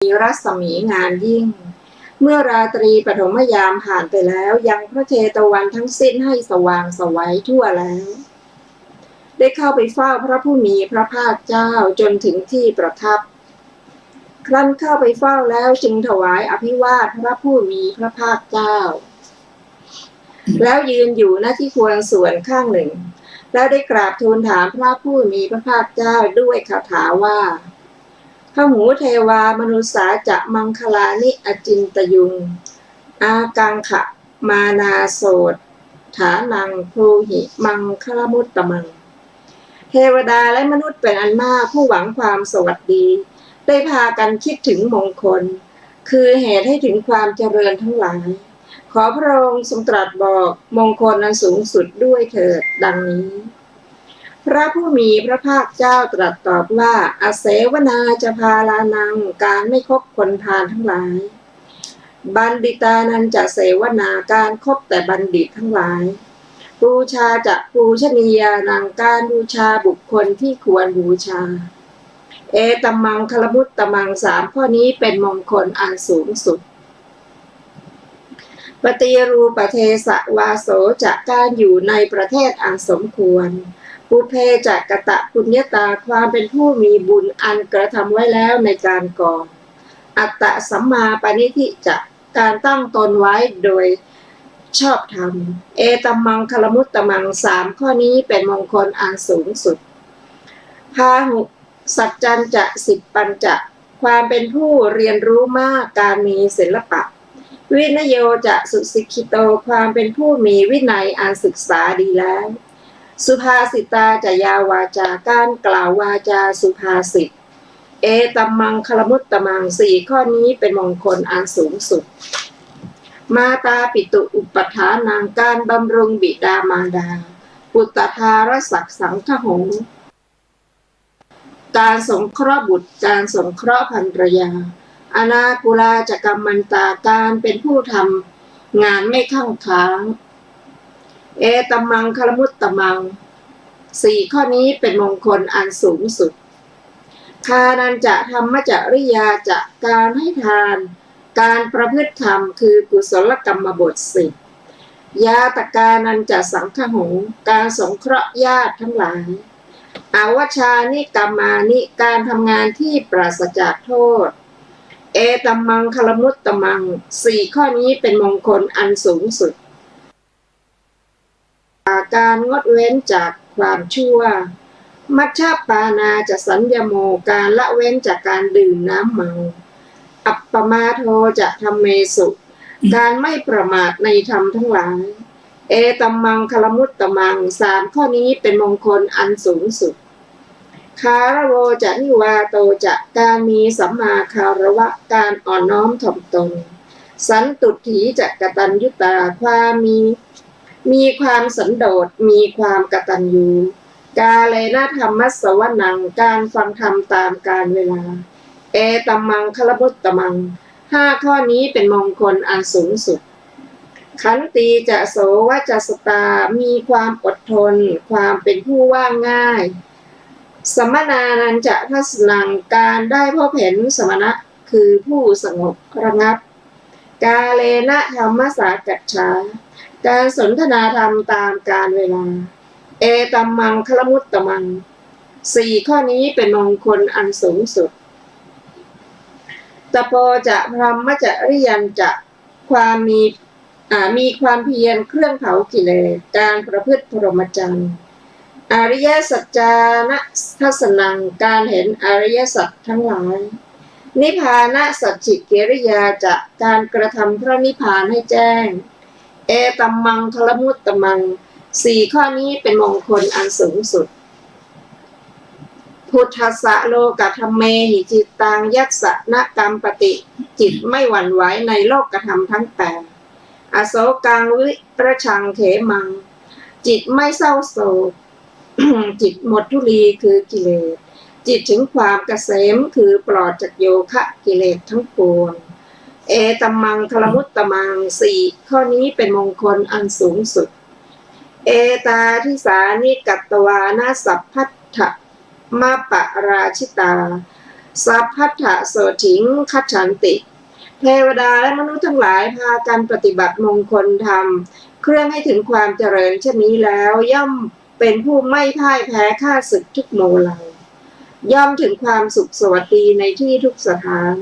มีรัศมีงามยิ่งเมื่อราตรีปฐมยามผ่านไปแล้วยังพระเชตวันทั้งสิ้นให้สว่างไสวทั่วแล้วได้เข้าไปเฝ้าพระผู้มีพระภาคเจ้าจนถึงที่ประทับครั้นเข้าไปเฝ้าแล้วจึงถวายอภิวาทพระผู้มีพระภาคเจ้าแล้วยืนอยู่ณที่ควรส่วนข้างหนึ่งแล้วได้กราบทูลถามพระผู้มีพระภาคเจ้าด้วยคาถาว่าพหูเทวามนุสาจะมังคลานิอจินตยุงอากังขะมานาโสดฐานังภูหิมังคลมุตตมังเทวดาและมนุษย์เป็นอันมากผู้หวังความสวัสดีได้พากันคิดถึงมงคลคือเหตุให้ถึงความเจริญทั้งหลายขอพระองค์ทรงตรัสบอกมงคลอันสูงสุดด้วยเถิดดังนี้พระผู้มีพระภาคเจ้าตรัสตอบว่าอเสวนาจะพาลานังการไม่คบคนพาลทั้งหลายบัณฑิตานันจะเสวนาการคบแต่บัณฑิตทั้งหลายบูชาจะปูชนียานังการบูชาบุคคลที่ควรบูชาเอตัมมังคลมุตตมังสามข้อนี้เป็นมงคลอันสูงสุดปฏิรูปเทสะวาโสจะการอยู่ในประเทศอันสมควรปุเพจักกตะปุญญาตาความเป็นผู้มีบุญอันกระทำไว้แล้วในการก่อนอัตตะสัมมาปณิธิจะการตั้งตนไว้โดยชอบธรรมเอตัมมังคลมุตตมังสามข้อนี้เป็นมงคลอันสูงสุดพาหุสัจจันจะสิบปัญจะความเป็นผู้เรียนรู้มากการมีศิลปะวินโยจะสุสิกขิโตความเป็นผู้มีวินัยอันศึกษาดีแล้วสุภาษิตาจะยาวาจาการกล่าววาจาสุภาษิตเอตัมมังคลมุตตมังสี่ข้อนี้เป็นมงคลอันสูงสุดมาตาปิตุอุปทานังการบำรุงบิดามารดาปุตตทารศักสังฆหงส์การสงเคราะห์บุตรการสงเคราะห์ภรรยาอนาคุลาจะกรรมันตาการเป็นผู้ทำงานไม่ข้างค้างเอตัมมังคลมุตตมังสี่ข้อนี้เป็นมงคลอันสูงสุดทานันจะธรรมจริยาจะการให้ทานการประพฤติธรรมคือกุศลกรรมบทสิบยาตกานันจะสังฆหงส์การสงเคราะห์ญาติทั้งหลายอาวชานิกรรมานิการทำงานที่ปราศจากโทษเอตัมมังคลมุตตมังสี่ข้อนี้เป็นมงคลอันสูงสุดการงดเว้นจากความชั่วมัชฌปานาจะสัญญโมการละเว้นจากการดื่มน้ำเมาอัปปมาโทจะธัมเมสุการไม่ประมาทในธรรมทั้งหลายเอตัมมังคลมุตตมังสามข้อนี้เป็นมงคลอันสูงสุดคารโวจะนิวาโตจะการมีสัมมาคารวะการอ่อนน้อมถ่อมตนสันตุถีจะกตัญญูตาความมีความสันโดษมีความกตัญญูกาเลนะธรรมสวนังการฟังธรรมตามกาลเวลาเอตัมมังคลมุตตมังห้าข้อนี้เป็นมงคลอันสูงสุดขันติจะโสวจัสตามีความอดทนความเป็นผู้ว่าง่ายสมณานันจะทัศนังการได้พบเห็นสมณะคือผู้สงบระงับกาเลนะธรรมสากัจฉาการสนทนาธรรมตามกาลเวลาเอตัมมังคลมุตตมังสี่ข้อนี้เป็นมงคลอันสูงสุดตโปจะพรหมจริยันจะความมีความเพียรเครื่องเผากิเลสการประพฤติพรหมจรรย์อริยสัจจานะทัศนังการเห็นอริยสัจทั้งหลายนิพพานะสัจฉิกิริยาจะการกระทำพระนิพพานให้แจ้งเอตัมมังคลมุตตมังสี่ข้อนี้เป็นมงคลอันสูงสุดพุทธัสสะโลกธัมเมหิจิตตังยัสสะนะกรรมปติจิตไม่หวั่นไหวในโลกธรรมทั้งแปดอโศกังวิประชังเขมังจิตไม่เศร้าโศก จิตหมดทุลีคือกิเลสจิตถึงความเกษมคือปลอดจากโยคะกิเลสทั้งปวงเอตัมมังคลมุตตมังสี่ข้อนี้เป็นมงคลอันสูงสุดเอตาทิสานิกัตตวานาสัพพัทธมาปะราชิตา สัพพัทธะโสถิงคัจฉันติเทวดาและมนุษย์ทั้งหลายพากันปฏิบัติมงคลธรรมเครื่องให้ถึงความเจริญเช่นนี้แล้วย่อมเป็นผู้ไม่พ่ายแพ้ข้าศึกทุกโมเหลาย่อมถึงความสุขสวัสดีในที่ทุกสถาน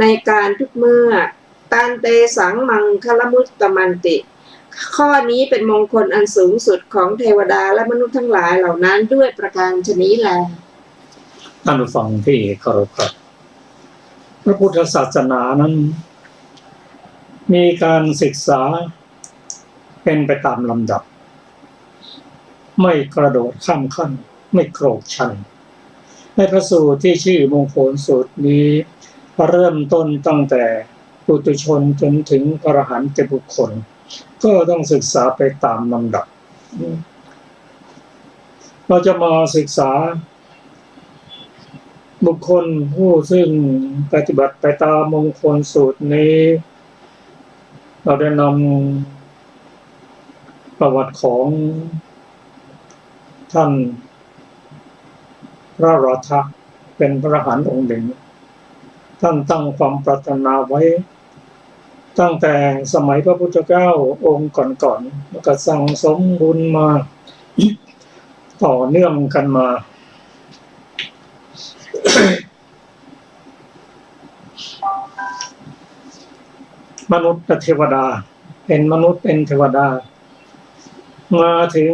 ในการทุกเมื่อตันเตสังมังคลมุตตมันติข้อนี้เป็นมงคลอันสูงสุดของเทวดาและมนุษย์ทั้งหลายเหล่านั้นด้วยประการฉะนี้แลท่านผู้ฟังที่เคารพครับพระพุทธศาสนานั้นมีการศึกษาเป็นไปตามลำดับไม่กระโดดข้ามขั้นไม่โกรธชันในพระสูตรที่ชื่อมงคลสูตรนี้เริ่มต้นตั้งแต่ปุถุชนจนถึงอรหันตบุคคลก็ต้องศึกษาไปตามลำดับเราจะมาศึกษาบุคคลผู้ซึ่งปฏิบัติไปตามมงคลสูตรนี้เราได้นำประวัติของท่านพระราธะเป็นพระอรหันต์องค์หนึ่งท่านตั้งความปรารถนาไว้ตั้งแต่สมัยพระพุทธเจ้าองค์ก่อนๆแล้วก็สั่งสมบุญมาต่อเนื่องกันมา มนุษย์กับเทวดาเป็นมนุษย์เป็นเทวดามาถึง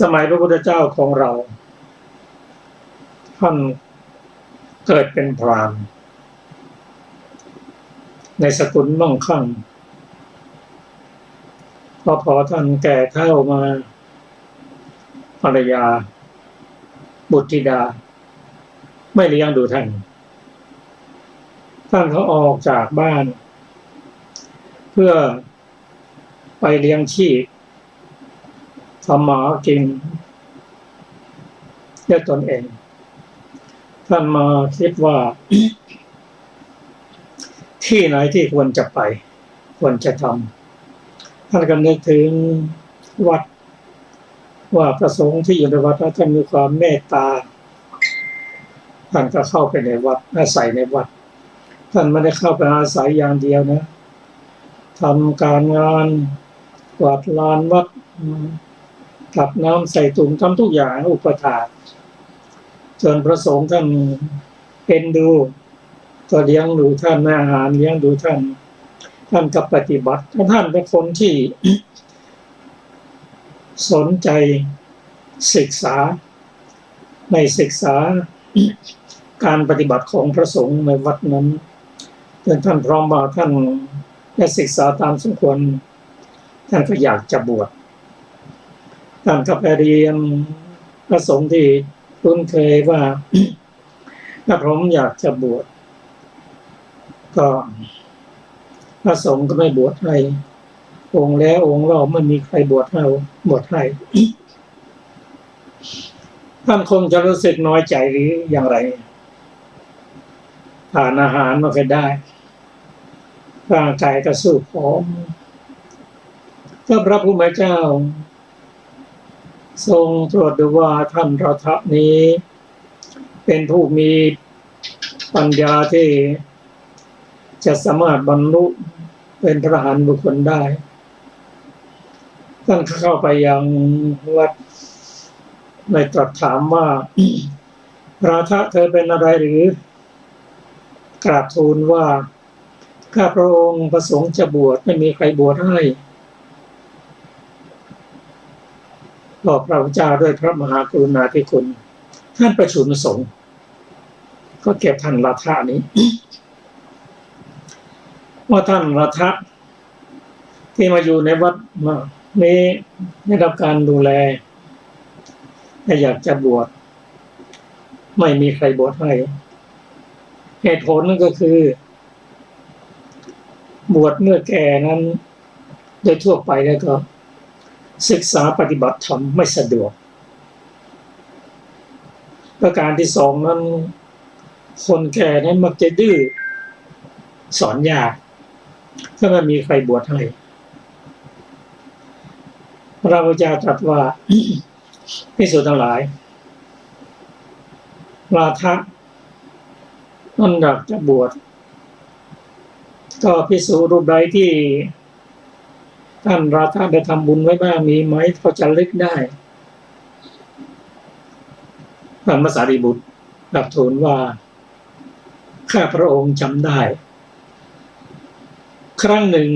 สมัยพระพุทธเจ้าของเราท่านเกิดเป็นพราหมณ์ในสกุลมั่งคั่งพอท่านแก่เฒ่ามาภรรยาบุตรธิดาไม่เลี้ยงดูท่านเขาออกจากบ้านเพื่อไปเลี้ยงชีพทำมาหากินด้วยตนเองท่านมาคิดว่า ที่ไหนที่ควรจะไปควรจะทำท่านก็นึกถึงวัดว่าพระสงฆ์ที่อยู่ในวัดท่านมีความเมตตาท่านก็เข้าไปในวัดอาศัยในวัดท่านไม่ได้เข้าไปอาศัยอย่างเดียวนะทำการงานกวาดลานวัดตักน้ำใส่ถุงทำทุกอย่างอุปถากจนพระสงฆ์ท่านเอ็นดูก็เลี้ยงดูท่านอาหารเลี้ยงดูท่านก็ปฏิบัติท่านเป็นคนที่ สนใจศึกษาในศึกษาการปฏิบัติของพระสงฆ์ในวัดนั้นจนท่านพร้อมว่าท่านได้ศึกษาตามสมควรท่านก็อยากจะบวชท่านก็ไปเรียนพระสงฆ์ที่คุ้นเคยว่าถ้าผมอยากจะบวชก็พระสงฆ์ก็ไม่บวชให้องค์แล้วองค์เล่าไม่มีใครบวชให้ท่านคงจะรู้สึกน้อยใจหรืออย่างไรทานอาหารมาก็ได้ร่างกายก็สู้ผอมก็พระผู้เป็นเจ้าทรงตรวจดูว่าท่านราธะนี้เป็นผู้มีปัญญาที่จะสามารถบรรลุเป็นพระอรหันต์บุคคลได้ท่านเข้าไปยังวัดในตรัสถามว่าราธะเธอเป็นอะไรหรือกราบทูลว่าข้าพระองค์ประสงค์จะบวชไม่มีใครบวชให้บอกพระพุทธเจ้าด้วยพระมหากรุณาธิคุณท่านประชุมสงฆ์ก็เก็บท่านราธะนี้ ว่าท่านราธะที่มาอยู่ในวัดนี้ได้รับการดูแลและอยากจะบวชไม่มีใครบวชให้เหตุผลนั่นก็คือบวชเมื่อแก่นั้นโดยทั่วไปแล้วก็ศึกษาปฏิบัติธรรมไม่สะดวกประการที่สองนั้นคนแก่นั้นมักจะดื้อสอนยากถ้าไม่มีใครบวชให้พระพุทธเจ้าตรัสว่าภิกษุทั้งหลาย ราทะท่านอยากจะบวชก็ภิกษุรูปใดที่ท่านราทะได้ทำบุญไว้บ้างมีไหมพอจะลึกได้ท่านพระสารีบุตรกราบทูลว่าข้าพระองค์จำได้ ครั้งหนึ่ง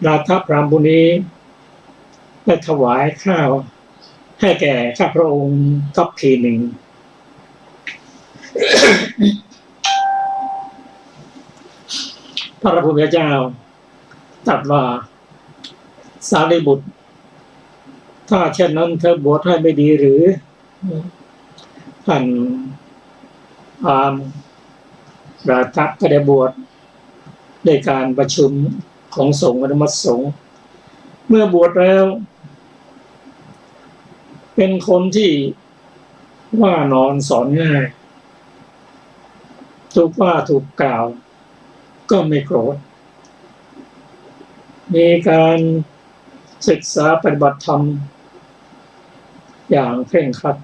ราทะพราหมณ์ผู้นี้ได้ถวายข้าวให้แก่ข้าพระองค์ทัพพีหนึ่ง พระพุทธเจ้าตรัสว่าสารีบุตรถ้าเช่นนั้นเธอบวชให้ไม่ดีหรือท่านพราหมณ์ราทะก็ได้บวชในการประชุมของสงฆ์อนุมัติสงฆ์เมื่อบวชแล้วเป็นคนที่ว่านอนสอนง่ายถูกว่าถูกกล่าวก็ไม่โกรธมีการศึกษาปฏิบัติธรรมอย่างเคร่งครัด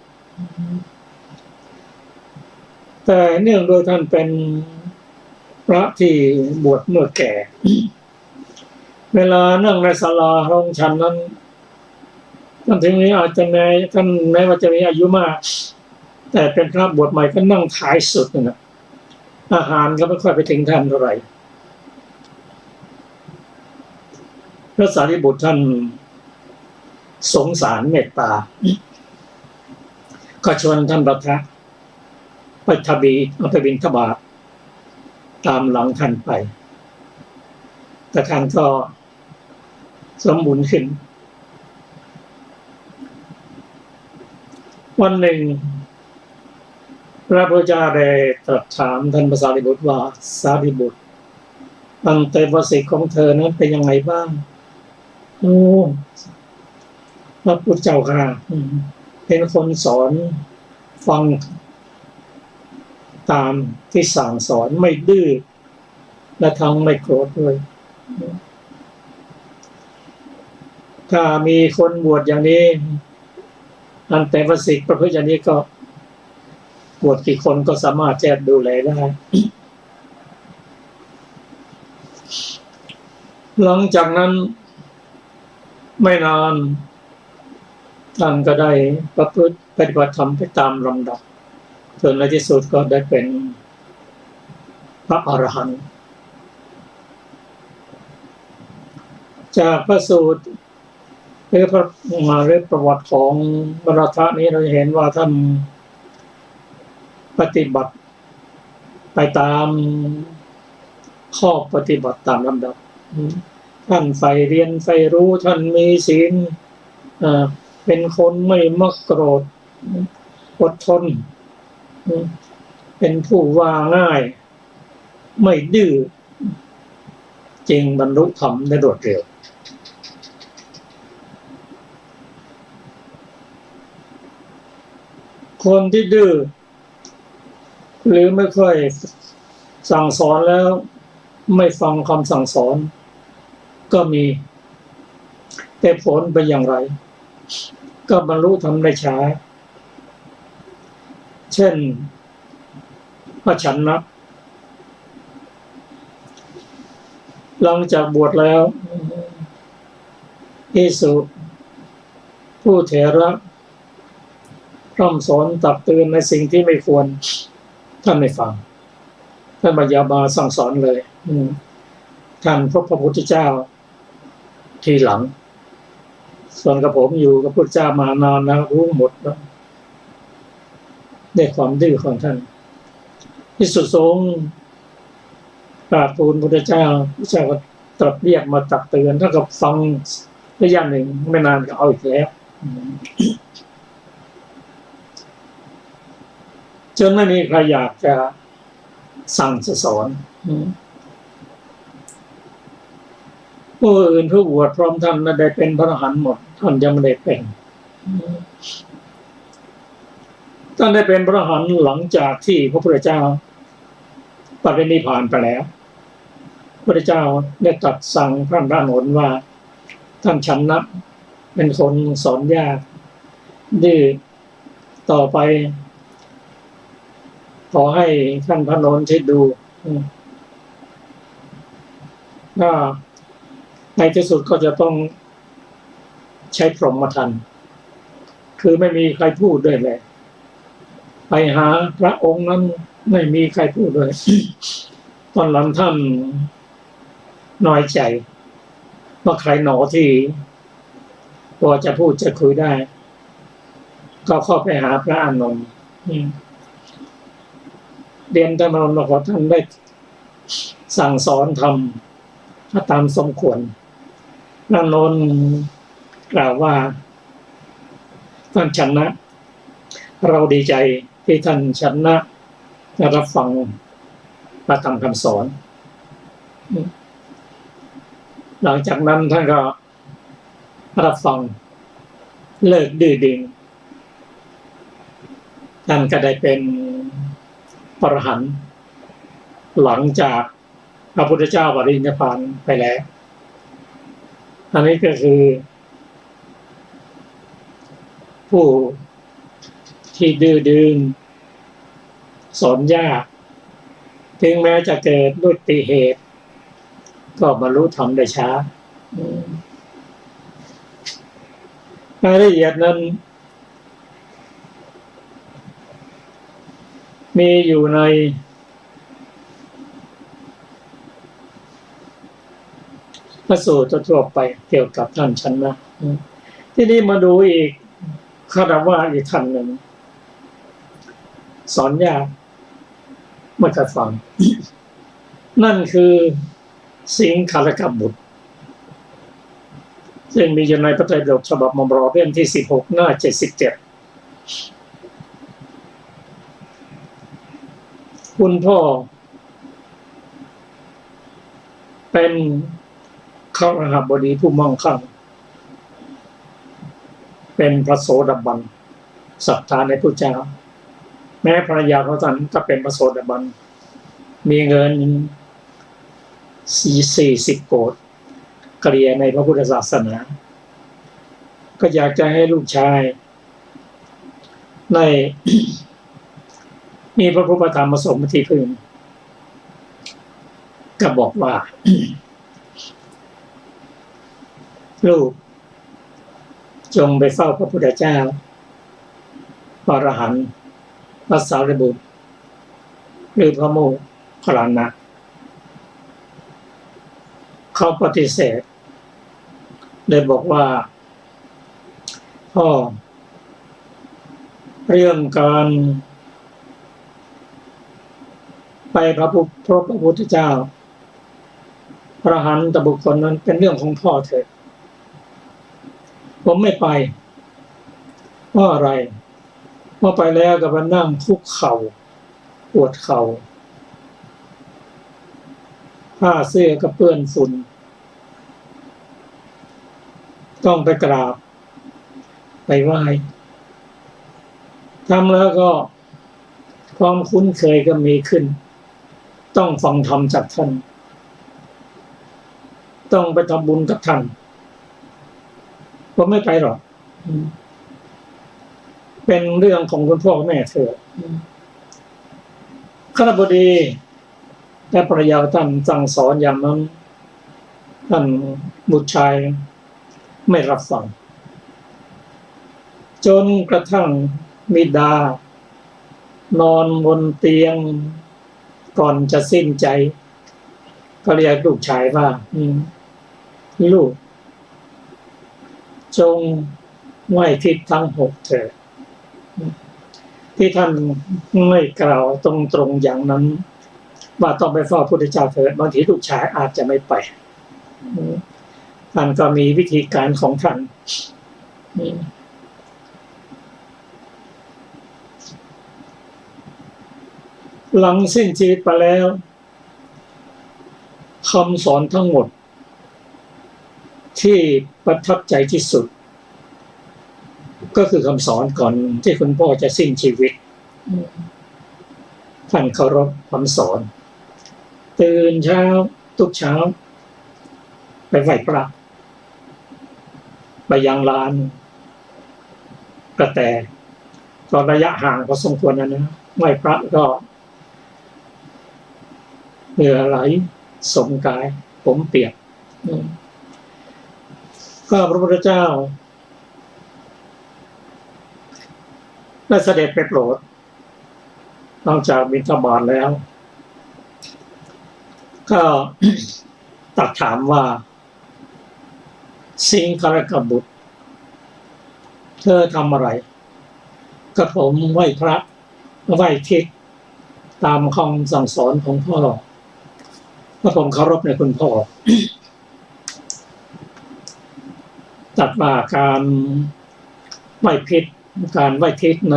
แต่เนื่องโดยท่านเป็นพระที่บวชเมื่อแก่ เวลานั่งในศาลาห้องฉันนั้นท่านถึงนี้อาจจะท่านแม้ว่าจะมีอายุมากแต่เป็นพระบวชใหม่ก็นั่งท้ายสุดนั่นแหละอาหารก็ไม่ค่อยไปถึงท่านเท่าไหร่พระสารีบุตรท่านสงสารเมตตาก็ชวนท่านราทะไปไปบิณฑบาตตามหลังท่านไปแต่ท่านก็สมบูรณ์ขึ้นวันหนึ่งพระพุทธเจ้าได้ตรัสถามท่านพระสารีบุตรว่าสารีบุตรอันเตวสิกของเธอนั้นเป็นยังไงบ้างโอ้พระพุทธเจ้าค่ะเป็นคนสอนฟังตามที่สั่งสอนไม่ดื้อและทั้งไม่โกรธด้วยถ้ามีคนบวชอย่างนี้อันแต่วสิกประพฤติอย่างนี้ก็บวชกี่คนก็สามารถจะดูแลได้หลังจากนั้นไม่นานท่านก็ได้ประพฤติปฏิบัติธรรมไปตามลำดับจนในที่สุดก็ได้เป็นพระอรหันต์จากพระสูตรหรือประวัติของราทะนี้เราเห็นว่าท่านปฏิบัติไปตามข้อปฏิบัติตามลำดับท่านใฝ่เรียนใฝ่รู้ท่านมีศีลเป็นคนไม่มักโกรธอดทนเป็นผู้ว่าง่ายไม่ดื้อจึงบรรลุธรรมได้รวดเร็วคนที่ดื้อหรือไม่ค่อยสั่งสอนแล้วไม่ฟังคำสั่งสอนก็มีแต่ผลเป็นอย่างไรก็บรรลุธรรมได้ช้าเช่นพระฉันนะหลังจากบวชแล้วภิกษุผู้เถระพร่ำสอนตักเตือนในสิ่งที่ไม่ควรท่านไม่ฟังท่านบัญญัติมาสั่งสอนเลยท่านพบพระพุทธเจ้าทีหลังส่วนกับผมอยู่กับพระพุทธเจ้ามานานแล้วรู้หมดแล้วด้วยความดื้อของท่านที่สุดทรงกราบทูลพระพุทธเจ้าพระเจ้าก็ตรัสเรียกมาตักเตือนถ้ากับฟังระยะหนึ่งไม่นานก็เอาอีกแล้วจนไม่มีใครอยากจะสั่งสอนผู้อื่นผู้บวชพร้อมท่านได้เป็นพระอรหันต์หมดท่านยังไม่ได้เป็นท่านได้เป็นพระอรหันต์หลังจากที่พระพุทธเจ้าปรินิพพานไปแล้วพระพุทธเจ้าได้ตรัสสั่งพระอรหันต์ว่าท่านฉันนะเป็นคนสอนยากดื้อต่อไป ขอให้ท่านพระนนท์ช่วยดูก็ในที่สุดก็จะต้องใช้พรหมทัณฑ์คือไม่มีใครพูดด้วยเลยไปหาพระองค์นั้นไม่มีใครพูดเลย ตอนหลังท่านน้อยใจว่าใครหนอที่พอจะพูดจะคุยได้ ก็เข้าไปหาพระอานนท์เรียนท่านอานนท์ขอท่านได้สั่งสอนทำตามสมควรพระอานนท์กล่าวว่าท่านชนะ เราดีใจที่ท่านชนะรับฟังพระธรรมคำสอนหลังจากนั้นท่านก็รับฟังเลิกดื้อดึงท่านก็ได้เป็นอรหันต์หลังจากพระพุทธเจ้าปรินิพพานไปแล้วอันนี้ก็คือผู้ที่ดื้อดึงสอนยากถึงแม้จะเกิดด้วยอุบัติเหตุก็บรรลุธรรมได้ช้ารายละเอียดนั้นมีอยู่ในพระสูตรทั่วไปเกี่ยวกับท่านชนะที่นี่มาดูอีกคารวะอีกท่านหนึ่งสอนยากไม่กระฟัง นั่นคือสิงคารกบุตรซึ่งมีอยู่ในพระไตรปิฎกฉบับมรเล่มที่16หน้า77คุณพ่อเป็นขหบดีผู้มั่งคั่งเป็นพระโสดาบันศรัทธาในพระเจ้าแม้ภรรยาของท่านก็เป็นพระโสดาบันมีเงิน40 โกฏเกลียในพระพุทธศาสนาก็อยากจะให้ลูกชายใน มีพระพุทธธรรมประสมที่พึ่งก็บอกว่า ลูกจงไปเฝ้าพระพุทธเจ้าพระอรหันต์พระสารีบุตรหรือพระโมคคัลลานะเขาปฏิเสธเลยบอกว่าพ่อเรื่องการไปพบพระพุทธเจ้าพระอรหันตบุคคลนั้นเป็นเรื่องของพ่อเถิดผมไม่ไปเพราะอะไรเมื่อไปแล้วก็มานั่งคุกเข่าปวดเข่าผ้าเสื้อก็เปื้อนฝุ่นต้องไปกราบไปไหว้ทำแล้วก็ความคุ้นเคยก็มีขึ้นต้องฟังธรรมจากท่านต้องไปทำบุญกับท่านผมไม่ไปหรอกเป็นเรื่องของคุณพ่อแม่เธอคณบดีและภรรยาท่านสั่งสอนอย่างนั้นท่านบุตรชายไม่รับฟังจนกระทั่งบิดานอนบนเตียงก่อนจะสิ้นใจก็เรียกลูกชายว่าลูกจงไหว้ทิศทั้ง6เถิดที่ท่านไม่กล่าวตรงๆอย่างนั้นว่าต้องไปเฝ้าพระพุทธเจ้าเถิดบางทีลูกชายอาจจะไม่ไปท่านก็มีวิธีการของท่านหลังสิ้นชีวิตไปแล้วคำสอนทั้งหมดที่ประทับใจที่สุดก็คือคำสอนก่อนที่คุณพ่อจะสิ้นชีวิตท่านเคารพคำสอนตื่นเช้าทุกเช้าไปไหว้พระไปยังลานกระแตตอนระยะห่างพอสมควรนะไหว้พระก็ เหงื่อไหลสมกายผมเปียกก็พระพุทธเจ้าได้เสด็จไปโปรดหลังจากบิณฑบาตแล้วก็ ตรัสถามว่าสิงคารกบุตรเธอทำอะไรก็ผมไหว้พระไหว้ทิศตามคำสั่งสอนของพ่อเพราะผมเคารพในคุณพ่อ ตัดว่าการไหว้ทิศการไหว้ทิศใน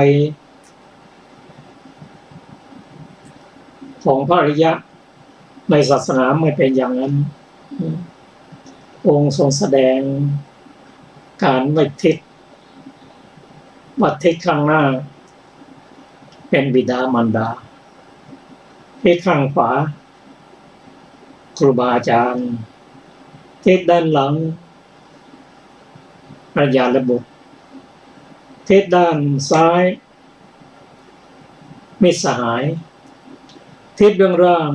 ของพระอริยะในศาสนาไม่เป็นอย่างนั้นองค์ทรงแสดงการไหว้ทิศว่าทิศข้างหน้าเป็นบิดามารดาทิศข้างขวาครูบาอาจารย์ทิศด้านหลังภรรยาและบุตรทิศด้านซ้ายมิตรสหายทิศเบื้องล่าง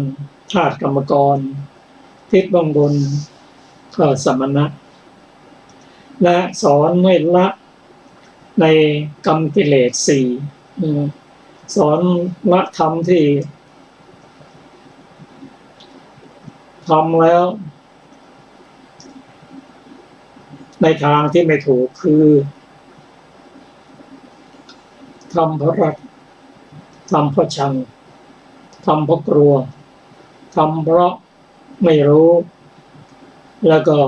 ทาสกรรมกรทิศเบื้องบนก็สมณะและสอนให้ละในกรรมกิเลสสี่สอนละธรรมที่ทำแล้วในทางที่ไม่ถูกคือทำเพราะรักทำเพราะชังทำเพราะกลัวทำเพราะไม่รู้แล้วก็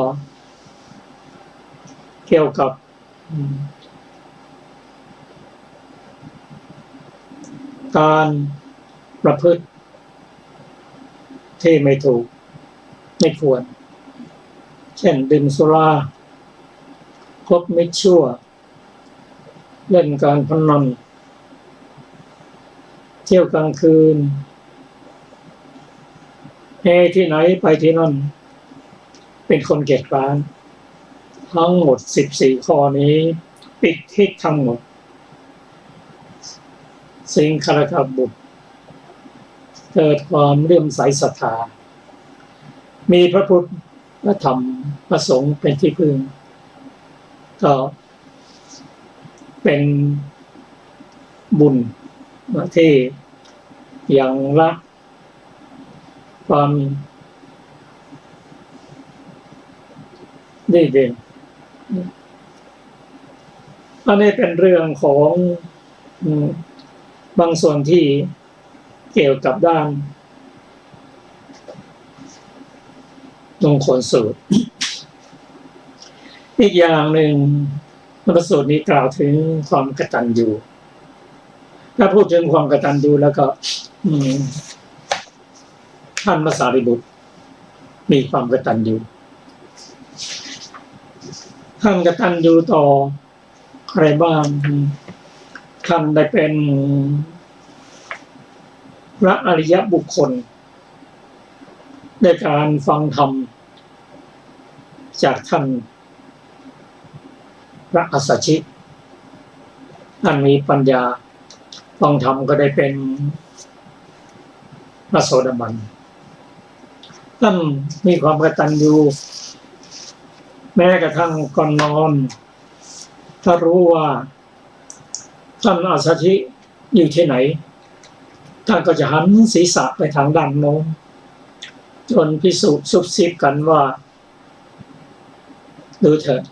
เกี่ยวกับการประพฤติที่ไม่ถูกไม่ควรเช่นดื่มสุราคบมิตรชั่วเล่นการพนันเที่ยวกลางคืนเฮที่ไหนไปที่นั่นเป็นคนเกียจคร้านทั้งหมด14ข้อนี้ปิดทิศทั้งหมดสิงคารกบุตรเกิดความเลื่อมใสศรัทธามีพระพุทธพระธรรมพระสงฆ์เป็นที่พึ่งก็เป็นบุญที่ยังละความดีเด่นอันนี้เป็นเรื่องของบางส่วนที่เกี่ยวกับด้านมงคลสูตรอีกอย่างหนึ่งพระสูตรนี้กล่าวถึงความกตัญญูถ้าพูดถึงความกตัญญูแล้วก็ท่านพระสารีบุตรมีความกตัญญูท่านกตัญญูต่อใครบ้างท่านได้เป็นพระอริยบุคคลในการฟังธรรมจากท่านพระอัสสชิท่านมีปัญญาฟังธรรมก็ได้เป็นพระโสดาบันท่านมีความกตัญญูแม้กระทั่งก่อนนอนถ้ารู้ว่าท่านอัสสชิอยู่ที่ไหนท่านก็จะหันศีรษะไปทางด้านโน้นจนพิสูจน์ซุบซิบกันว่าดูเถิด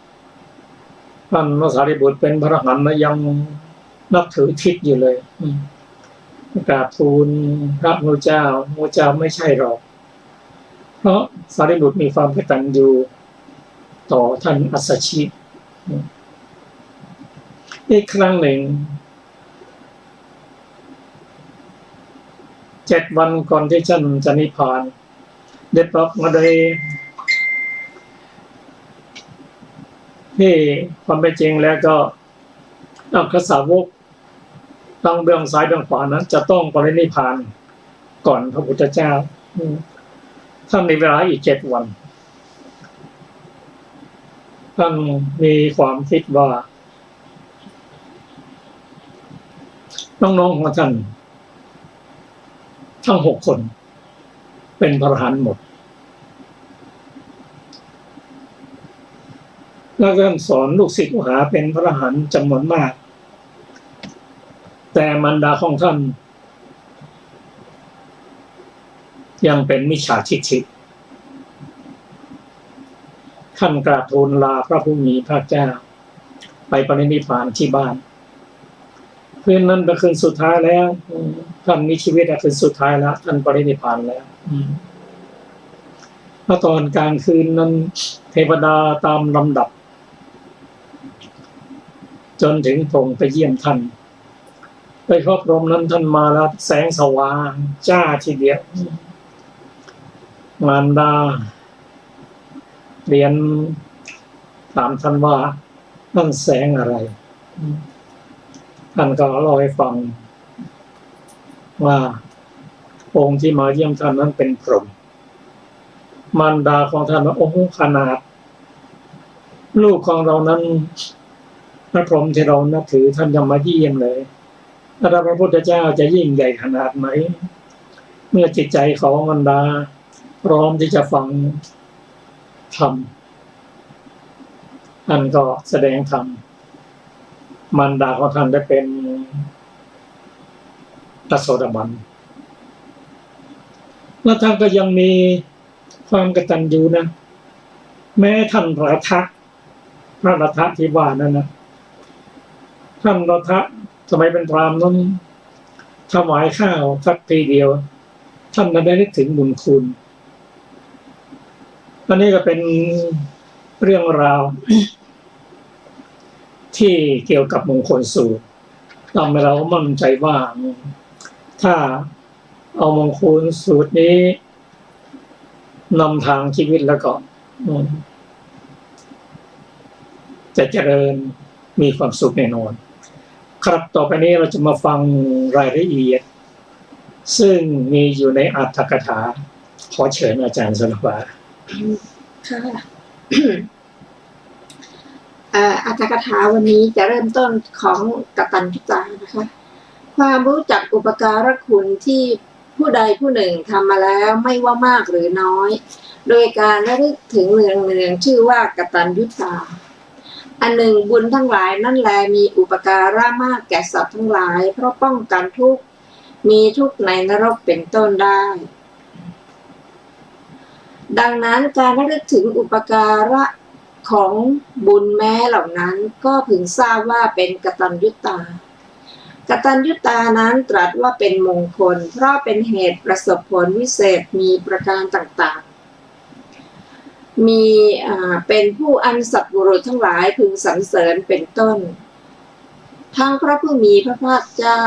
ท่านพระสารีบุตรเป็นพระอรหันต์ยังนับถือทิศอยู่เลยกราบทูลพระพุทธเจ้าไม่ใช่หรอกเพราะสารีบุตรมีความกตัญญูต่อท่านอัสสชิอีกครั้งหนึ่ง7 วันก่อนที่ท่านจะนิพพานได้ปรับมาได้ที่ความเป็นจริงแล้วก็อัครสาวกตั้งเบื้องซ้ายเบื้องขวานั้นจะต้องปรินิพพานก่อนพระพุทธเจ้าท่านมีเวลาอีก7 วันท่านมีความคิดว่าน้องๆของท่านทั้ง6 คน เป็นพระอรหันต์หมดแล้วก็สอนลูกศิษย์ลูกหาเป็นพระอรหันต์จำนวนมากแต่มารดาของท่านยังเป็นมิจฉาทิฏฐิท่านกราบทูลลาพระผู้มีพระเจ้าไปปรินิพพานที่บ้านคืนนั้นเป็นคืนสุดท้ายแล้วท่านมีชีวิตคืนสุดท้ายแล้วท่านปรินิพพานแล้วเมื่อตอนกลางคืนนั้นเทวดาตามลำดับจนถึงพงไปเยี่ยมท่านไปพบพรหมนั้นท่านมาแล้วแสงสว่างจ้าทีเดียวมารดาเรียนถามท่านว่านั่นแสงอะไรท่านก็เล่าให้ฟังว่าองค์ที่มาเยี่ยมท่านนั้นเป็นพรหมมารดาของท่านว่าโอ้ขนาดลูกของเรานั้นพระพรหมที่เรานับถือท่านยังมาเยี่ยมเลยพระพุทธเจ้าจะยิ่งใหญ่ขนาดไหนเมื่อจิตใจของมารดาพร้อมที่จะฟังธรรมท่านก็แสดงธรรมมารดาของท่านได้เป็นพระโสดาบันแล้วท่านก็ยังมีความกตัญญูนะแม้ท่านพระรัฐะที่ว่านั่นนะท่านรัฐะสมัยเป็นพราหมณ์นั้นถวายข้าวสักทีเดียวท่านได้นึกถึงบุญคุณอันนี้ก็เป็นเรื่องราวที่เกี่ยวกับมงคลสูตรทำให้เรามั่นใจว่าถ้าเอามงคลสูตรนี้นำทางชีวิตแล้วก็จะเจริญมีความสุขแน่นอนครับต่อไปนี้เราจะมาฟังรายละเอียดซึ่งมีอยู่ในอัตถกถาขอเชิญอาจารย์สนบาค่ะอัตถกถาวันนี้จะเริ่มต้นของกตัญญูตานะคะความรู้จักอุปการะคุณที่ผู้ใดผู้หนึ่งทำมาแล้วไม่ว่ามากหรือน้อยโดยการระลึกถึงเนืองชื่อว่ากตัญญูตาอันหนึ่งบุญทั้งหลายนั่นแลมีอุปการะมากแก่สัตว์ทั้งหลายเพราะป้องกันทุกข์มีทุกข์ในนรกเป็นต้นได้ดังนั้นการระลึกถึงอุปการะของบุญแม้เหล่านั้นก็พึงทราบว่าเป็นกตัญญูตากตัญญูตานั้นตรัสว่าเป็นมงคลเพราะเป็นเหตุประสบผลวิเศษมีประการต่างๆมีเป็นผู้อันสัตว์บุรุษทั้งหลายพึงสรรเสริญเป็นต้นทั้งพระผู้มีพระภาคเจ้า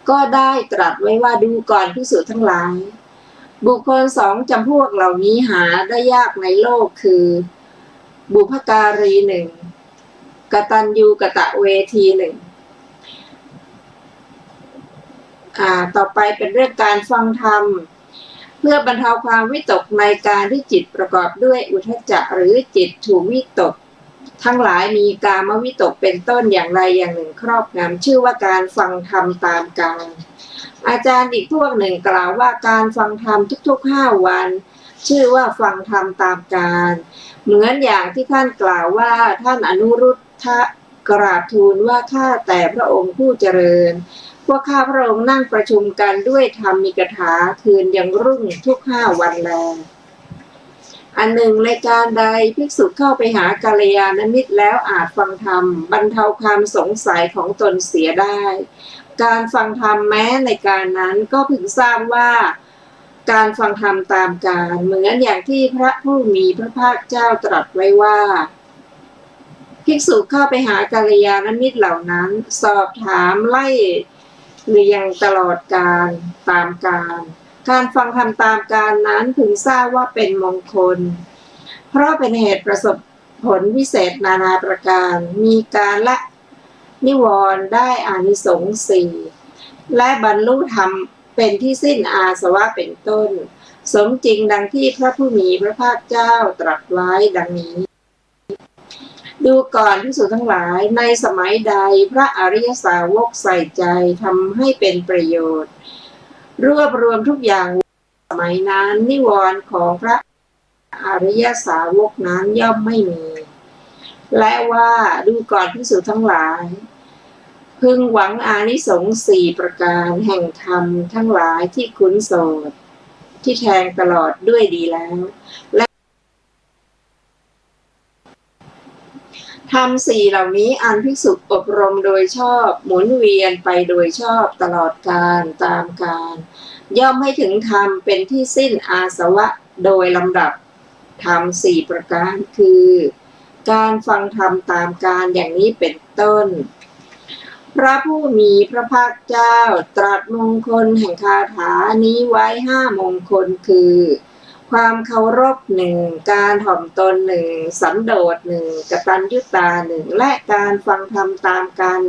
ก็ได้ตรัสไว้ว่าดูก่อนภิกษุทั้งหลายบุคคลสองจำพวกเหล่านี้หาได้ยากในโลกคือบุพการีหนึ่งกตัญญูกตเวทีหนึ่งต่อไปเป็นเรื่องการฟังธรรมเพื่อบรรเทาความวิตกในการที่จิตประกอบด้วยอุทธัจจะหรือจิตถูกวิตกทั้งหลายมีกามวิตกเป็นต้นอย่างใดอย่างหนึ่งครอบงำชื่อว่าการฟังธรรมตามกาลอาจารย์อีกพวกหนึ่งกล่าวว่าการฟังธรรมทุกๆ5 วันชื่อว่าฟังธรรมตามกาลเหมือนอย่างที่ท่านกล่าวว่าท่านอนุรุทธะกราบทูลว่าข้าแต่พระองค์ผู้เจริญพวกข้าพระองค์นั่งประชุมกันด้วยธรรมิกถาคืนยังรุ่งทุก5 วันแลอันหนึ่งในการใดภิกษุเข้าไปหากัลยาณมิตรแล้วอาจฟังธรรมบรรเทาความสงสัยของตนเสียได้การฟังธรรมแม้ในการนั้นก็พึงทราบว่าการฟังธรรมตามกาลเหมือนอย่างที่พระผู้มีพระภาคเจ้าตรัสไว้ว่าภิกษุเข้าไปหากัลยาณมิตรเหล่านั้นสอบถามไล่เรียงตลอดกาลตามกาลการฟังธรรมตามกาลนั้นพึงทราบว่าเป็นมงคลเพราะเป็นเหตุประสบผลวิเศษนานาประการมีการละนิวรณ์ได้อานิสงส์4และบรรลุธรรมเป็นที่สิ้นอาสวะเป็นต้นสมจริงดังที่พระผู้มีพระภาคเจ้าตรัสไว้ดังนี้ดูก่อนภิกษุทั้งหลายในสมัยใดพระอริยสาวกใส่ใจทำให้เป็นประโยชน์ รวบรวมทุกอย่างสมัยนั้นนิวรณ์ของพระอริยสาวกนั้นย่อมไม่มี และว่าดูก่อนภิกษุทั้งหลายพึงหวังอานิสงส์4ประการแห่งธรรมทั้งหลายที่คุ้นโสดที่แทงตลอดด้วยดีแล้วและธรรม4เหล่านี้อันภิกษุอบรมโดยชอบหมุนเวียนไปโดยชอบตลอดกาลตามกาลย่อมให้ถึงธรรมเป็นที่สิ้นอาสวะโดยลำดับธรรม4ประการคือการฟังธรรมตามกาลอย่างนี้เป็นต้นพระผู้มีพระภาคเจ้าตรัสมงคลแห่งคาถานี้ไว้5 มงคลคือความเคารพ1การถ่อมตน1สันโดษ1กตัญญูตา1และการฟังธรรมตามกาล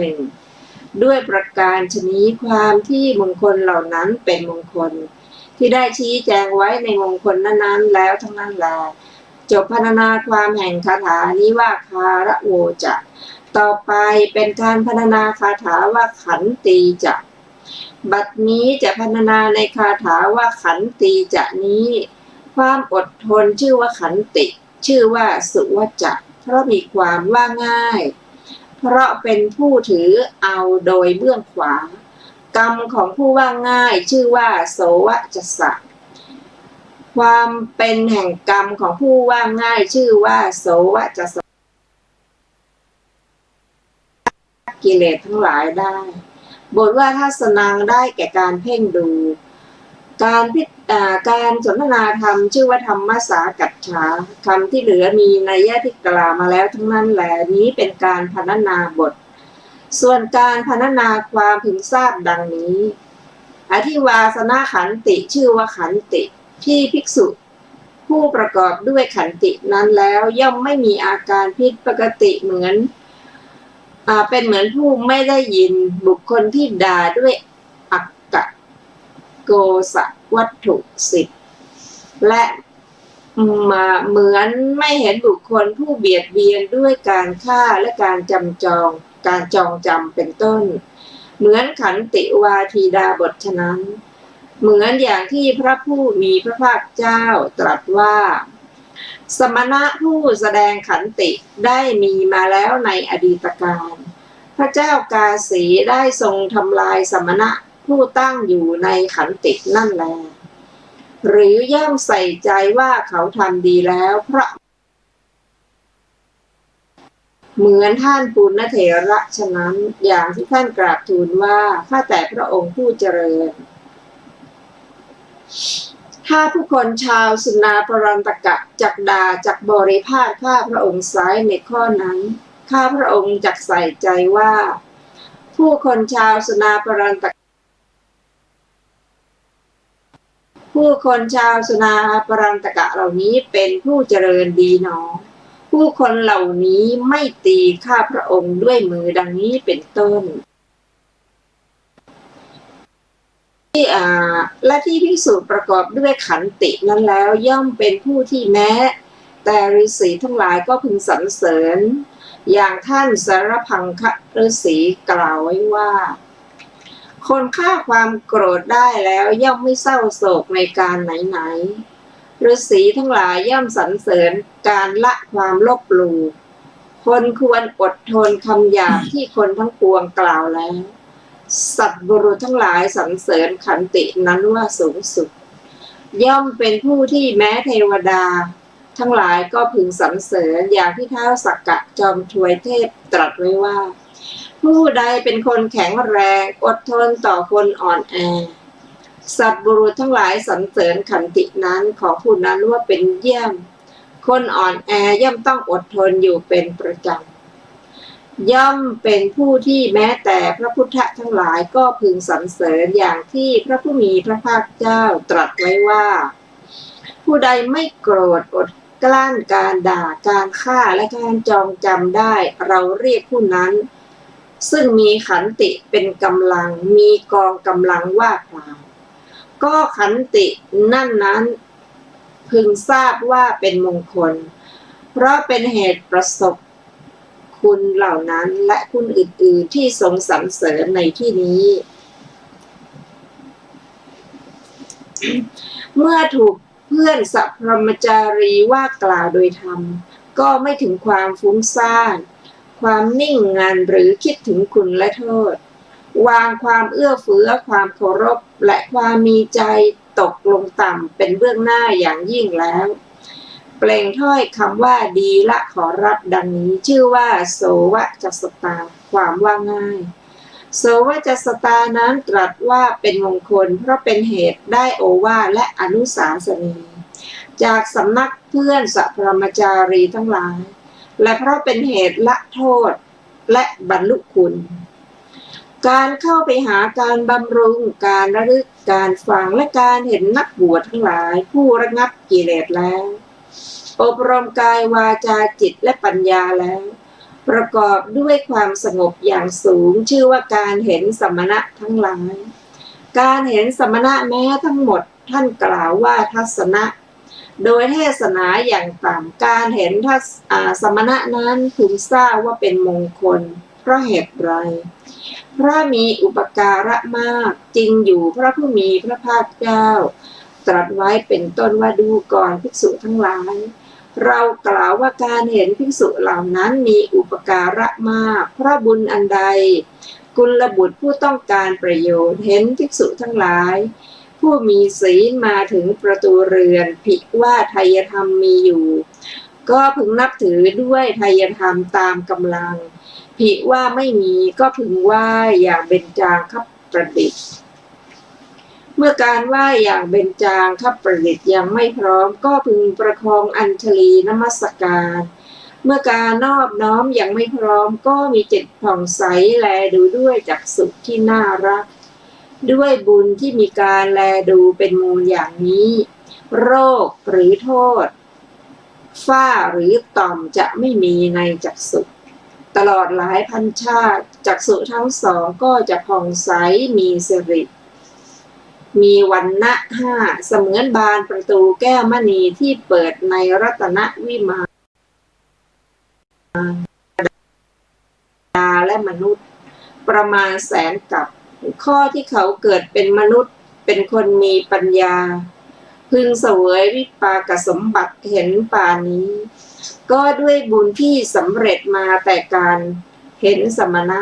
1ด้วยประการฉนี้ความที่มงคลเหล่านั้นเป็นมงคลที่ได้ชี้แจงไว้ในมงคลนั้นๆแล้วทั้งนั้นแลจบพรรณนาความแห่งคาถานี้ว่าคาระโวจะต่อไปเป็นการพรรณนาคาถาว่าขันตีจะบัดนี้จะพรรณนาในคาถาว่าขันตีจะนี้ความอดทนชื่อว่าขันติชื่อว่าสุวัจจะเพราะมีความว่าง่ายเพราะเป็นผู้ถือเอาโดยเบื้องขวากรรมของผู้ว่าง่ายชื่อว่าโสวจัสสะความเป็นแห่งกรรมของผู้ว่าง่ายชื่อว่าโสวจัสสะกิเลสทั้งหลายได้บทว่าทัศนังได้แก่การเพ่งดูการสนทนาธรรมชื่อว่าธรรมสากัจฉาคำที่เหลือมีนัยยะที่กล่าวมาแล้วทั้งนั้นแหละนี้เป็นการพรรณนาบทส่วนการพรรณนาความพึงทราบดังนี้อธิวาสนาขันติชื่อว่าขันติที่ภิกษุผู้ประกอบด้วยขันตินั้นแล้วย่อมไม่มีอาการผิดปกติเหมือนเป็นเหมือนผู้ไม่ได้ยินบุคคลที่ด่าด้วยอักกะโกสะวัตถุ10และเหมือนไม่เห็นบุคคลผู้เบียดเบียนด้วยการฆ่าและการจองจำเป็นต้นเหมือนขันติวาทีดาบทฉะนั้นเหมือนอย่างที่พระผู้มีพระภาคเจ้าตรัสว่าสมณะผู้แสดงขันติได้มีมาแล้วในอดีตการพระเจ้ากาสีได้ทรงทำลายสมณะผู้ตั้งอยู่ในขันตินั่นแลหรือย่อมใส่ใจว่าเขาทำดีแล้วเพราะเหมือนท่านปุณณเถระฉะนั้นอย่างที่ท่านกราบทูลว่าข้าแต่พระองค์ผู้เจริญถ้าผู้คนชาวสุนาปรันตกะจักด่าจักบริพาทข้าพระองค์ไซร้ในข้อนั้นข้าพระองค์จักใส่ใจว่าผู้คนชาวสุนาปรันตกะเหล่านี้เป็นผู้เจริญดีหนอผู้คนเหล่านี้ไม่ตีข้าพระองค์ด้วยมือดังนี้เป็นต้นและที่ภิกษุประกอบด้วยขันตินั้นแล้วย่อมเป็นผู้ที่แม้แต่ฤาษีทั้งหลายก็พึงสรรเสริญอย่างท่านสารพังคะฤาษีกล่าวไว้ว่าคนฆ่าความโกรธได้แล้วย่อมไม่เศร้าโศกในการไหนๆฤาษีทั้งหลายย่อมสรรเสริญการละความลบหลู่คนควรอดทนคำหยาบที่คนทั้งปวงกล่าวแล้วสัตว์บุรุษทั้งหลายสรรเสริญขันตินั้นว่าสูงสุดย่อมเป็นผู้ที่แม้เทวดาทั้งหลายก็พึงสรรเสริญอย่างที่ท้าวสักกะจอมทวยเทพตรัสไว้ว่าผู้ใดเป็นคนแข็งแรงอดทนต่อคนอ่อนแอสัตว์บุรุษทั้งหลายสรรเสริญขันตินั้นของผู้นั้นว่าเป็นเยี่ยมคนอ่อนแอย่อมต้องอดทนอยู่เป็นประจำย่อมเป็นผู้ที่แม้แต่พระพุทธทั้งหลายก็พึงสรรเสริญอย่างที่พระผู้มีพระภาคเจ้าตรัสไว้ว่าผู้ใดไม่โกรธอดกลั้นการด่าการฆ่าและการจองจำได้เราเรียกผู้นั้นซึ่งมีขันติเป็นกำลังมีกองกำลังว่าพราวก็ขันตินั้นพึงทราบว่าเป็นมงคลเพราะเป็นเหตุประสบคุณเหล่านั้นและคุณอื่นๆที่ทรงสรรเสริญในที่นี้ เมื่อถูกเพื่อนสัพพมจารีว่ากล่าวโดยธรรมก็ไม่ถึงความฟุ้งซ่านความนิ่งงันหรือคิดถึงคุณและโทษวางความเอื้อเฟื้อความเคารพและความมีใจตกลงต่ำเป็นเบื้องหน้าอย่างยิ่งแล้วเปล่งถ้อยคำว่าดีละขอรับดังนี้ชื่อว่าโสวจัสตาความว่าง่ายโสวจัสตานั้นตรัสว่าเป็นมงคลเพราะเป็นเหตุได้โอวาทและอนุสาสนีจากสำนักเพื่อนสัพพมจารีทั้งหลายและเพราะเป็นเหตุละโทษและบรรลุคุณการเข้าไปหาการบำรุงการระลึกการฟังและการเห็นนักบวชทั้งหลายผู้ระงับกิเลสแล้วอบรมกายวาจาจิตและปัญญาแล้วประกอบด้วยความสงบอย่างสูงชื่อว่าการเห็นสมณะทั้งหลายการเห็นสมณะแม้ทั้งหมดท่านกล่าวว่าทัศนะโดยเทศนาอย่างต่ำการเห็นสมณะนั้นพึงทราบว่าเป็นมงคลเพราะเหตุไรเพราะมีอุปการะมากจริงอยู่พระผู้มีพระภาคเจ้าตรัสไว้เป็นต้นว่าดูก่อนภิกษุทั้งหลายเรากล่าวว่าการเห็นภิกษุเหล่านั้นมีอุปการะมากเพราะบุญอันใดกุลบุตรผู้ต้องการประโยชน์เห็นภิกษุทั้งหลายผู้มีศีลมาถึงประตูเรือนภิว่าไทยธรรมมีอยู่ก็พึงนับถือด้วยไทยธรรมตามกำลังภิว่าไม่มีก็พึงไหว้อย่างเบญจางคประดิษฐ์เมื่อการไหว้อย่างเบญจางคประดิษฐ์ยังไม่พร้อมก็พึงประคองอัญชลีนมัสการเมื่อการนอบน้อมยังไม่พร้อมก็มีจิตผ่องใสแลดูด้วยจักษุที่น่ารักด้วยบุญที่มีการแลดูเป็นมูลอย่างนี้โรคหรือโทษฝ้าหรือต่อมจะไม่มีในจักษุตลอดหลายพันชาติจักษุทั้งสองก็จะผ่องใสมีสิริมีวรรณะห้าเสมือนบานประตูแก้วมณีที่เปิดในรัตนวิมานและมนุษย์ประมาณแสนกับข้อที่เขาเกิดเป็นมนุษย์เป็นคนมีปัญญาพึงเสวยวิปากสมบัติเห็นป่านี้ก็ด้วยบุญที่สำเร็จมาแต่การเห็นสมณะ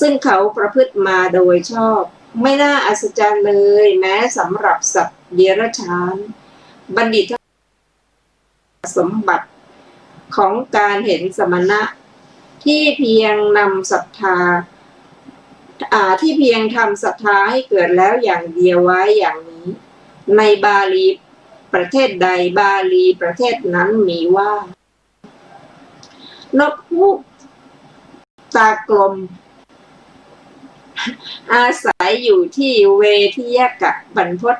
ซึ่งเขาประพฤติมาโดยชอบไม่น่าอัศจรรย์เลยแม้สำหรับสัตว์เดรัจฉานบัณฑิตสมบัติของการเห็นสมณะที่เพียงนำศรัทธาที่เพียงทำศรัทธาให้เกิดแล้วอย่างเดียวไว้อย่างนี้ในบาลีประเทศใดบาลีประเทศนั้นมีว่านกฮูกตากลมอาศัยอยู่ที่เวทิยกะบรรพต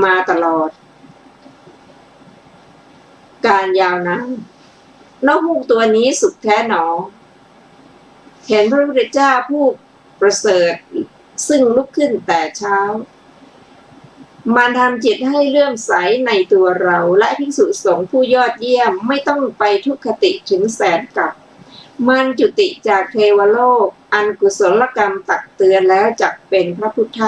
มาตลอดการยาวนานนกฮูกตัวนี้สุขแท้หนอเห็นพระพุทธเจ้าผู้ประเสริฐซึ่งลุกขึ้นแต่เช้ามันทำจิตให้เลื่อมใสในตัวเราและภิกษุสงฆ์ผู้ยอดเยี่ยมไม่ต้องไปทุกขติถึงแสนกับมันจุติจากเทวโลกอันกุศลกรรมตักเตือนแล้วจักเป็นพระพุทธ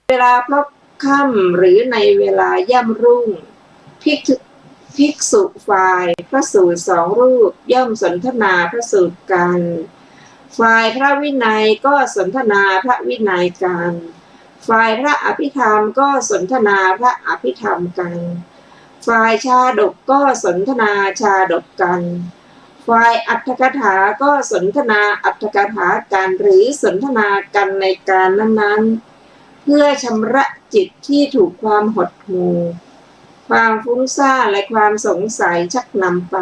เวลาพลบค่ำหรือในเวลาย่ำรุ่งภิกษุฝ่ายพระสูตรสองรูปย่อมสนทนาพระสูตรกันฝ่ายพระวินัยก็สนทนาพระวินัยกันฝ่ายพระอภิธรรมก็สนทนาพระอภิธรรมกันฝ่ายชาดกก็สนทนาชาดกกันฝ่ายอัตถกถาก็สนทนาอัตถกถากันหรือสนทนากันในการนั้นๆเพื่อชำระจิตที่ถูกความหดหู่ความฟุ้งซ่านและความสงสัยชักนำไป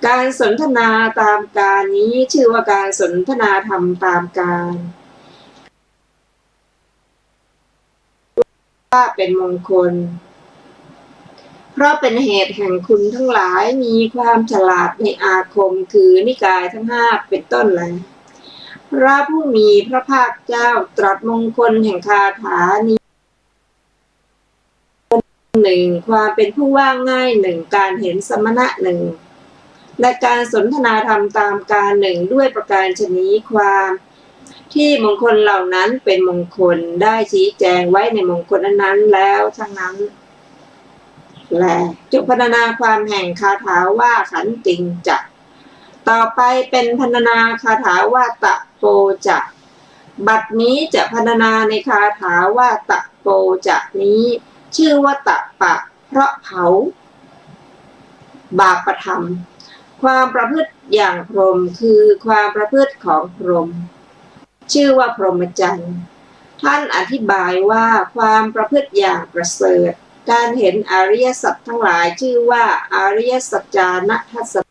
การสนทนาตามกาลนี้ชื่อว่าการสนทนาธรรมตามกาลว่าเป็นมงคลเพราะเป็นเหตุแห่งคุณทั้งหลายมีความฉลาดในอาคมคือนิกายทั้งห้าเป็นต้นแล้วพระผู้มีพระภาคเจ้าตรัสมงคลแห่งคาถานี้หนึ่งความเป็นผู้ว่าง่ายหนึ่งการเห็นสมณะหนึ่ง และการสนทนาธรรมตามการหนึ่งด้วยประการชนี้ความที่มงคลเหล่านั้นเป็นมงคลได้ชี้แจงไว้ในมงคลนั้นแล้วทั้งนั้นและจบพรรณนาความแห่งคาถาว่าขันติงจะต่อไปเป็นพรรณนาคาถาว่าตะโปจะบัดนี้จะพรรณนาในคาถาว่าตะโปจะนี้ชื่อว่าตะปะเพราะเผาบาปธรรมความประพฤติอย่างพรหมคือความประพฤติของพรหมชื่อว่าพรหมจรรย์ท่านอธิบายว่าความประพฤติอย่างประเสริฐการเห็นอริยสัจทั้งหลายชื่อว่าอริยสัจจานัทัสสะ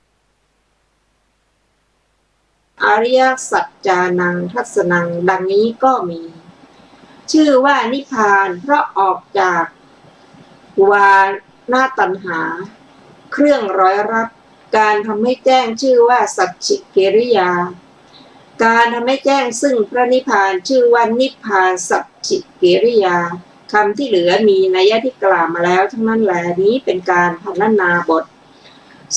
อริยสัจจานังทัสนังดังนี้ก็มีชื่อว่านิพพานเพราะออกจากวานาตัณหาเครื่องร้อยรัดการทำให้แจ้งชื่อว่าสัจฉิกิริยาการทำให้แจ้งซึ่งพระนิพพานชื่อว่านิพพานสัจฉิกิริยาคำที่เหลือมีนัยที่กล่าวมาแล้วทั้งนั้นแหละนี้เป็นการพรรณนาบท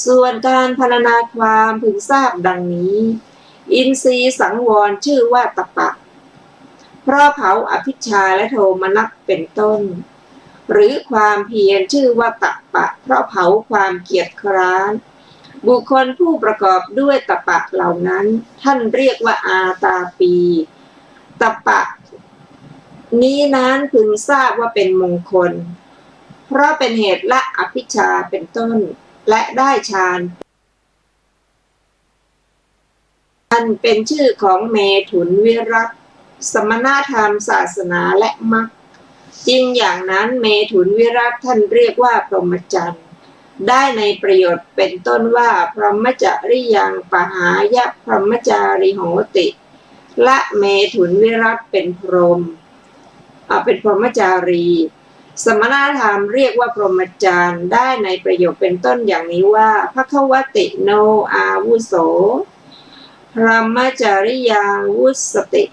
ส่วนการพรรณนาความพึงทราบดังนี้อินทรีย์สังวรชื่อว่าตปะเพราะเผาอภิชฌาและโทมนัสเป็นต้นหรือความเพียรชื่อว่าตปะเพราะเผาความเกียจคร้านบุคคลผู้ประกอบด้วยตปะเหล่านั้นท่านเรียกว่าอาตาปีตปะนี้นั้นพึงทราบว่าเป็นมงคลเพราะเป็นเหตุละอภิชฌาเป็นต้นและได้ฌานอันเป็นชื่อของเมถุนวิรัตสมณธรรมศาสนาและมรรคจริงอย่างนั้นเมถุนวิรัตท่านเรียกว่าพรหมจรรย์ได้ในประโยชน์เป็นต้นว่าพรหมจริยังปหายะพรหมจาริโหติละเมถุนวิรัตเป็นพรหมเป็นพรหมจารีสมณธรรมเรียกว่าพรหมจรรย์ได้ในประโยคเป็นต้นอย่างนี้ว่าภควติโนอาวุโสพรหมจาริยังวุสติ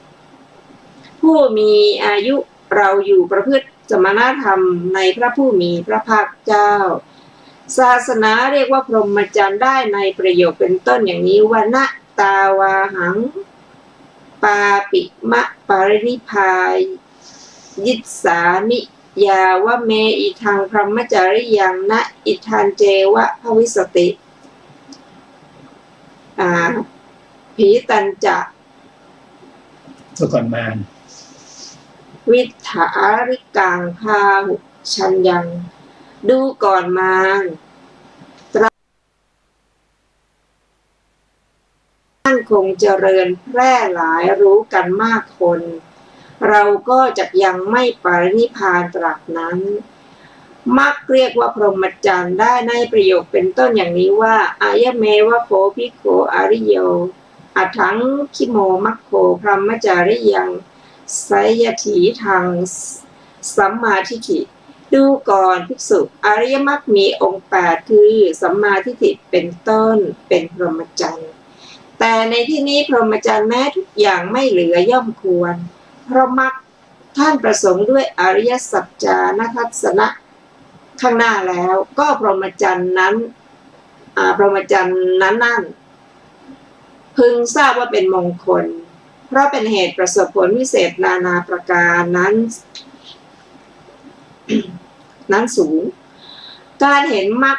ผู้มีอายุเราอยู่ประพฤติสมณธรรมในพระผู้มีพระภาคเจ้าศาสนาเรียกว่าพรหมจรรย์ได้ในประโยคเป็นต้นอย่างนี้ว่านะตาวาหังปาปิมะปรินิพพายยิสสามิยาวะเมอิทังพรหมจาริยังนะอิทันเจวะภวิสติผีตันจะตัวก่อนมานวิถาริกังพาหุชัญญังดูก่อนมารมั่นคงเจริญแพร่หลายรู้กันมากคนเราก็จะยังไม่ปรินิพพานตราบนั้นมักเรียกว่าพรหมจรรย์ได้ในประโยคเป็นต้นอย่างนี้ว่าอายะเมวะโคภิกโขอริโยอัถังคิโมมัคโคพรหมจาริยังไสยถีทางสัมมาทิฏฐิดูก่อนภิกษุอริยมรรคมีองค์8คือสัมมาทิฏฐิเป็นต้นเป็นพรหมจรรย์แต่ในที่นี้พรหมจรรย์แม้ทุกอย่างไม่เหลือย่อมควรเพราะมรรคท่านประสงค์ด้วยอริยสัจจานัทัสสนะข้างหน้าแล้วก็พรหมจรรย์นั้นพรหมจรรย์นั้นพึงทราบว่าเป็นมงคลเพราะเป็นเหตุประสบผลวิเศษนานาประการนั้นสูงการเห็นมรรค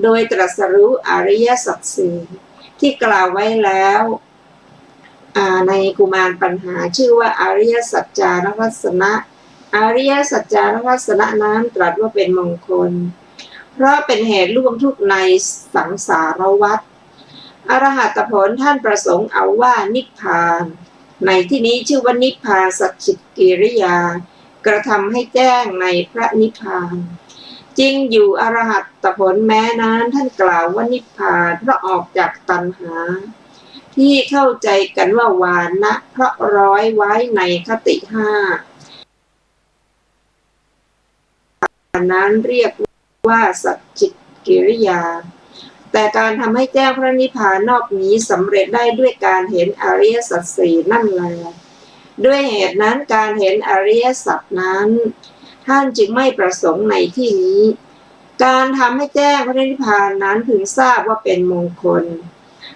โดยตรัสรู้อริยสัจสี่ที่กล่าวไว้แล้วในกุมารปัญหาชื่อว่าอริยสัจจานัทัสสนะอริยสัจจานัทัสสนะนั้นตรัสว่าเป็นมงคลเพราะเป็นเหตุล่วงทุกข์ในสังสารวัฏอรหัตผลท่านประสงค์เอาว่านิพพานในที่นี้ชื่อว่านิพพานสัจฉิกิริยากระทำให้แจ้งในพระนิพพานจริงอยู่อรหัตผลแม้นั้นท่านกล่าวว่านิพพานเพราะออกจากตัณหาที่เข้าใจกันว่าวานะเพราะร้อยไว้ในคติ5นั้นเรียกว่าสัจฉิกิริยาแต่การทำให้แจ้งพระนิพพานนอกนี้สำเร็จได้ด้วยการเห็นอริยสัจสี่นั่นแลด้วยเหตุนั้นการเห็นอริยสัจนั้นท่านจึงไม่ประสงค์ในที่นี้ การทำให้แจ้งพระนิพพานนั้นถึงทราบว่าเป็นมงคล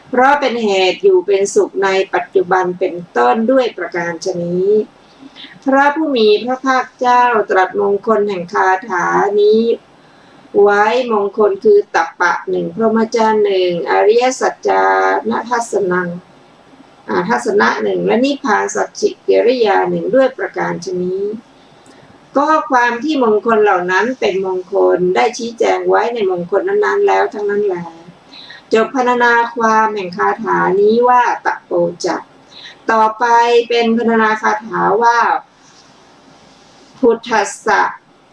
เพราะเป็นเหตุอยู่เป็นสุขในปัจจุบันเป็นต้นด้วยประการฉะนี้พระผู้มีพระภาคเจ้าตรัสมงคลแห่งคาถานี้ไว้มงคลคือตัปปะหนึ่งพรหมจรรย์หนึ่งอริยสัจจานัทัสนังทัศนะหนึ่งและนิพพานสัจฉิกิริยาหนึ่งด้วยประการชนี้ก็ความที่มงคลเหล่านั้นเป็นมงคลได้ชี้แจงไว้ในมงคลนั้นๆแล้วทั้งนั้นแหละจบพรรณนาความแห่งคาถานี้ว่าตะโปจักต่อไปเป็นพรรณนาคาถาว่าพุทธัสสะ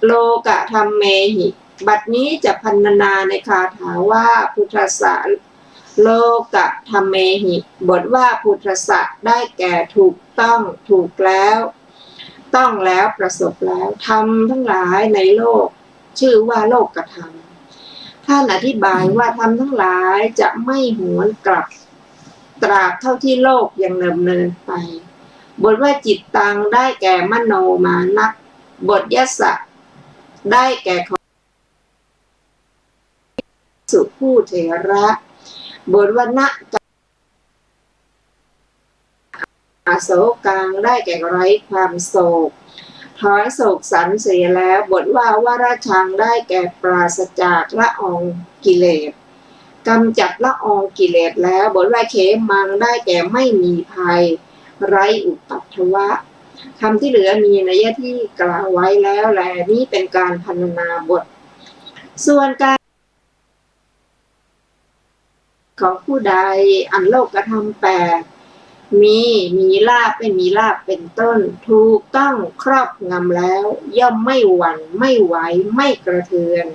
โลกะธัมเมหิบัดนี้จะพรรณนาในคาถาว่าพุทธัสสะโลกะธัมเมหิบทว่าพุทธัสสะได้แก่ถูกต้องถูกแล้วต้องแล้วประสบแล้วธรรมทั้งหลายในโลกชื่อว่าโลกธรรมท่านอธิบายว่าธรรมทั้งหลายจะไม่หวนกลับตราบเท่าที่โลกยังดำเนินไปบทว่าจิตตังได้แก่มโนมานักบทยัสสะได้แก่ของสุผู้เถระบทว่านะอโศกังได้แก่ไร้ความโศกถอนโศกสันเสียแล้วบทว่าวราชังได้แก่ปราศจากละอองกิเลสกำจัดละอองกิเลสแล้วบทว่าเขมังได้แก่ไม่มีภัยไร้อุปัฏฐวะคำที่เหลือมีนัยที่กล่าวไว้แล้วแลนี้เป็นการพรรณนาบทส่วนการของผู้ใดอันโลกธรรมแปดมีลาภไม่มีลาภเป็นต้นถูกต้องครอบงำแล้วย่อมไม่หวั่นไม่ไหวไม่กระเทือน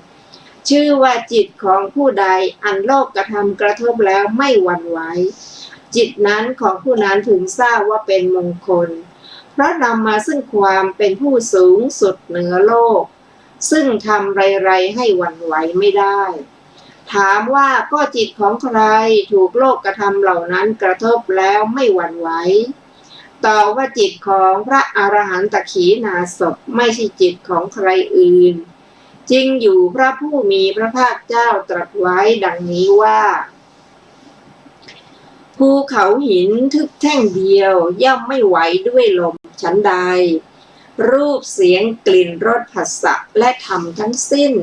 ชื่อว่าจิตของผู้ใดอันโลกธรรมกระทบแล้วไม่หวั่นไหวจิตนั้นของผู้นั้นถึงทราบว่าเป็นมงคลเพราะนำมาซึ่งความเป็นผู้สูงสุดเหนือโลกซึ่งทำไรๆให้หวั่นไหวไม่ได้ถามว่าก็จิตของใครถูกโลกกระทำเหล่านั้นกระทบแล้วไม่หวั่นไหวตอบว่าจิตของพระอรหันตขีณาสพไม่ใช่จิตของใครอื่นจริงอยู่พระผู้มีพระภาคเจ้าตรัสไว้ดังนี้ว่าภูเขาหินทึบแท่งเดียวย่อมไม่ไหวด้วยลมฉันใดรูปเสียงกลิ่นรสผัสสะและธรรมทั้งสิ้น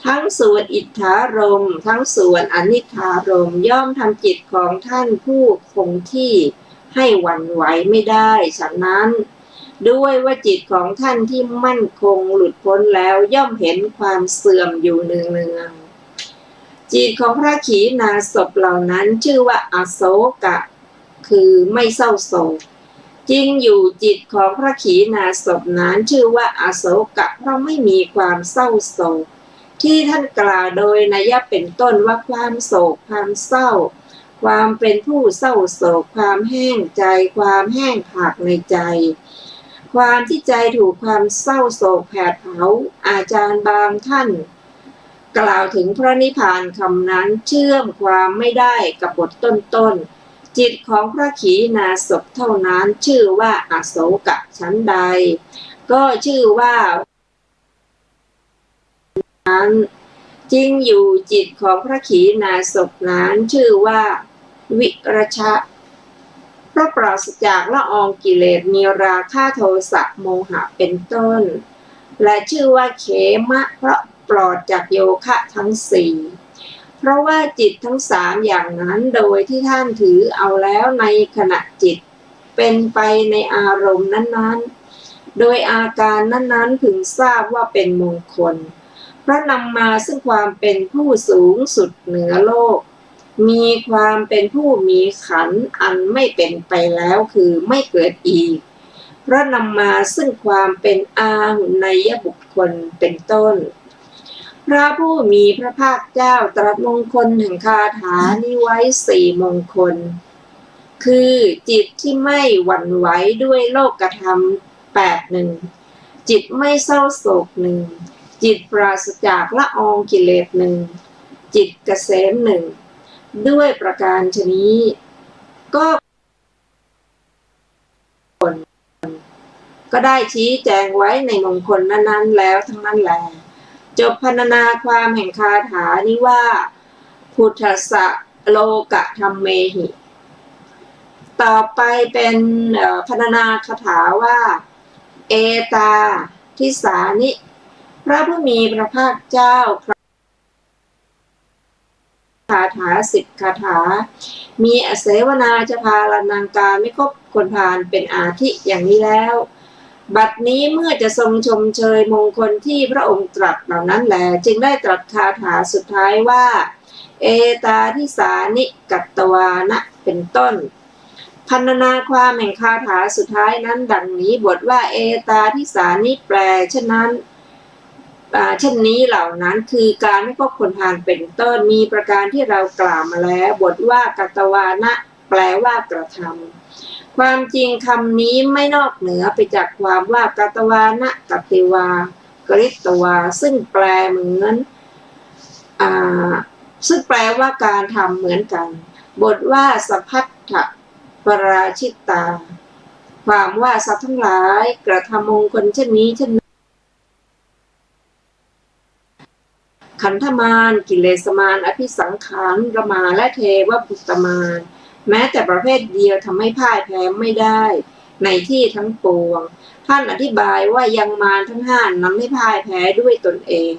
ทั้งส่วนอิทธารมณ์ทั้งส่วนอนิทธารมณ์ย่อมทำจิตของท่านผู้คงที่ให้หวั่นไหวไม่ได้ฉะนั้นด้วยว่าจิตของท่านที่มั่นคงหลุดพ้นแล้วย่อมเห็นความเสื่อมอยู่เนืองๆจิตของพระขีณาสพเหล่านั้นชื่อว่าอโศกะคือไม่เศร้าโศกจริงอยู่จิตของพระขีณาสพนั้นชื่อว่าอโศกะเพราะไม่มีความเศร้าโศกที่ท่านกล่าวโดยนัยเป็นต้นว่าความโศกความเศร้าความเป็นผู้เศร้าโศกความแห้งใจความแห้งผากในใจความที่ใจถูกความเศร้าโศกแผดเผาอาจารย์บางท่านกล่าวถึงพระนิพพานคำนั้นเชื่อมความไม่ได้กับบทต้นๆจิตของพระขีณาสพเท่านั้นชื่อว่าอโศกะชั้นใดก็ชื่อว่านั้นจริงอยู่จิตของพระขีณาสพนั้นชื่อว่าวิรชะเพราะปราศจากละอองกิเลสมีราคะโทสะโมหะเป็นต้นและชื่อว่าเขมะเพราะปลอดจากโยคะทั้งสี่เพราะว่าจิตทั้งสามอย่างนั้นโดยที่ท่านถือเอาแล้วในขณะจิตเป็นไปในอารมณ์นั้นๆโดยอาการนั้นๆพึงทราบว่าเป็นมงคลเพราะนำมาซึ่งความเป็นผู้สูงสุดเหนือโลกมีความเป็นผู้มีขันธ์อันไม่เป็นไปแล้วคือไม่เกิดอีกเพราะนำมาซึ่งความเป็นอาหุนยบุคคลเป็นต้นพระผู้มีพระภาคเจ้าตรัสมงคลแห่งคาถานี้ไว้สี่มงคลคือจิตที่ไม่หวั่นไหวด้วยโลกธรรม8จิตไม่เศร้าโศกจิตปราศจากละอองกิเลสจิตเกษมด้วยประการชนี้ก็ได้ชี้แจงไว้ในมงคลนั้นๆแล้วทั้งนั้นแล จบพรรณนาความแห่งคาถานี้ว่าพุทธสะโลกะธัมเมหิ ต่อไปเป็นพรรณนาคาถาว่าเอตาทิสานิพระผู้มีพระภาคเจ้าคาถา10คาถามีอเสวนาจะพาลนังการไม่ครบคนพาลเป็นอาทิอย่างนี้แล้วบัดนี้เมื่อจะทรงชมเชยมงคลที่พระองค์ตรัสเหล่านั้นแลจึงได้ตรัสคาถาสุดท้ายว่าเอตาทิสานิกัตตวานะเป็นต้นพรรณนาความแห่งคาถาสุดท้ายนั้นดังนี้บทว่าเอตาทิสานิแปลเช่นนั้นเช่นนี้เหล่านั้นคือการไม่คบคนพาลเป็นต้นมีประการที่เรากล่าวมาแล้วบทว่ากัตตวานะแปลว่ากระทำความจริงคำนี้ไม่นอกเหนือไปจากความว่ากัตตวานะกัตติวากริตวาซึ่งแปลเหมือนซึ่งแปลว่าการทำเหมือนกันบทว่าสัพพัทธปราชิตาความว่าสัตว์ทั้งหลายกระทำมงคลเช่นนี้เช่นนั้นขันธมารกิเลสมารอภิสังขารมารและเทวปุตตมารแม้แต่ประเภทเดียวทำให้พ่ายแพ้ไม่ได้ในที่ทั้งปวงท่านอธิบายว่ายังมารทั้งห้านั้นไม่พ่ายแพ้ด้วยตนเอง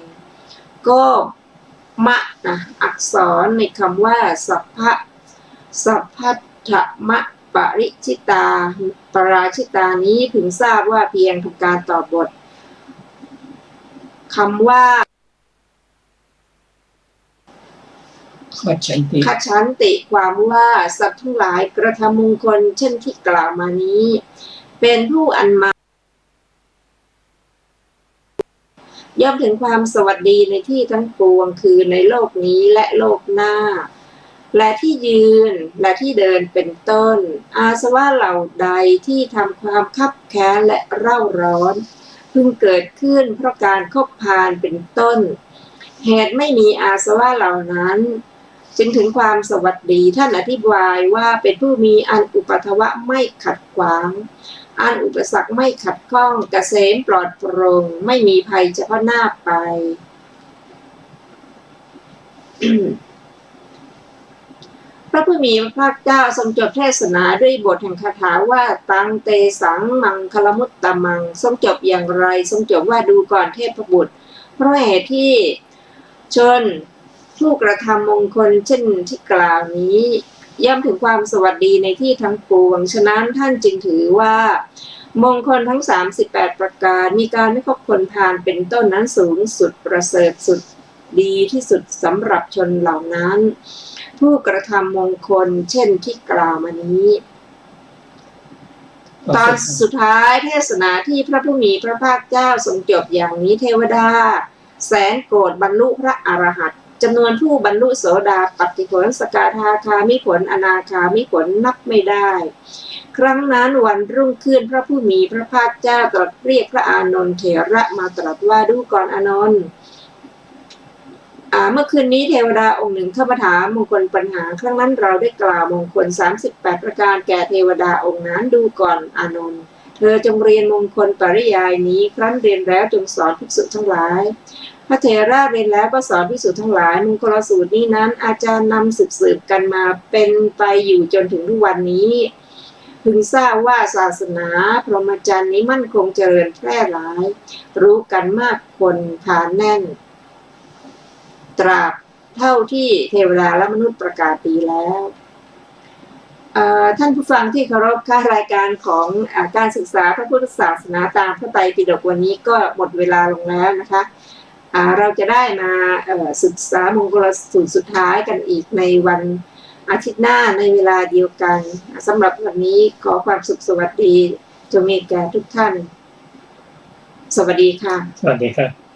ก็มะนะอักษรในคำว่าสัพพัทธมะปริชิตาปราชิตานี้พึงทราบว่าเพียงทำการต่อบทคำว่าคัจฉันติความว่าสัตว์ทั้งหลายกระทำมงคลเช่นที่กล่าวมานี้เป็นผู้อันมาย่อมถึงความสวัสดีในที่ทั้งปวงคือในโลกนี้และโลกหน้าและที่ยืนและที่เดินเป็นต้นอาสวะเหล่าใดที่ทำความคับแค้นและเร่าร้อนพึงเกิดขึ้นเพราะการคบพาลเป็นต้นเหตุไม่มีอาสวะเหล่านั้นจึงถึงความสวัสดีท่านอธิบายว่าเป็นผู้มีอันอุปทวะไม่ขัดขวางอันอุปสรรคไม่ขัดข้องเกษมปลอดโปร่งไม่มีภัยเฉพาะหน้าไป พระผู้มีพระภาคเจ้าทรงจบเทศนาด้วยบทแห่งคาถาว่าตังเตสังมังคลมุตตมังทรงจบอย่างไรทรงจบว่าดูก่อนเทพบุตรเพราะเหตุที่ชนผู้กระทำมงคลเช่นที่กล่าวนี้ย่อมถึงความสวัสดีในที่ทั้งปวงฉะนั้นท่านจึงถือว่ามงคลทั้ง38ประการมีการไม่คบคนพาลเป็นต้นนั้นสูงสุดประเสริฐสุดดีที่สุดสำหรับชนเหล่านั้นผู้กระทำมงคลเช่นที่กล่าวมานี้ตอนสุดท้ายเทศนาที่พระผู้มีพระภาคเจ้าทรงจบอย่างนี้เทวดาแสนโกรธบรรลุพระอรหันต์จำนวนผู้บรรลุโสดาปัตติผลสกทาคามิผลอนาคามิผลนับไม่ได้ครั้งนั้นวันรุ่งขึ้นพระผู้มีพระภาคเจ้าตรัสเรียกพระอานนท์เถระมาตรัสว่าดูก่อนอานนท์เมื่อคืนนี้เทวดาองค์หนึ่งเข้ามาถามมงคลปัญหาครั้งนั้นเราได้กล่าวมงคล38ประการแก่เทวดาองค์นั้นดูก่อนอานนท์เธอจงเรียนมงคลปริยายนี้ครั้นเรียนแล้วจงสอนภิกษุทั้งหลายพระเถระเรียนแล้วก็สอนภิกษุทั้งหลายมงคลสูตรนี้นั้นอาจารย์นำสืบกันมาเป็นไปอยู่จนถึงทุกวันนี้พึงทราบว่าศาสนาพรหมจรรย์นี้มั่นคงเจริญแพร่หลายรู้กันมากคนฐานแน่นตราบเท่าที่เทวดาและมนุษย์ประกาศดีแล้วท่านผู้ฟังที่เคารพค่ะรายการของการศึกษาพระพุทธศาสนาตามพระไตรปิฎกวันนี้ก็หมดเวลาลงแล้วนะคะเราจะได้มาศึกษามงคลสูตรสุดท้ายกันอีกในวันอาทิตย์หน้าในเวลาเดียวกันสำหรับวันนี้ขอความสุขสวัสดีจงมีแก่ทุกท่านสวัสดีค่ะสวัสดีครับ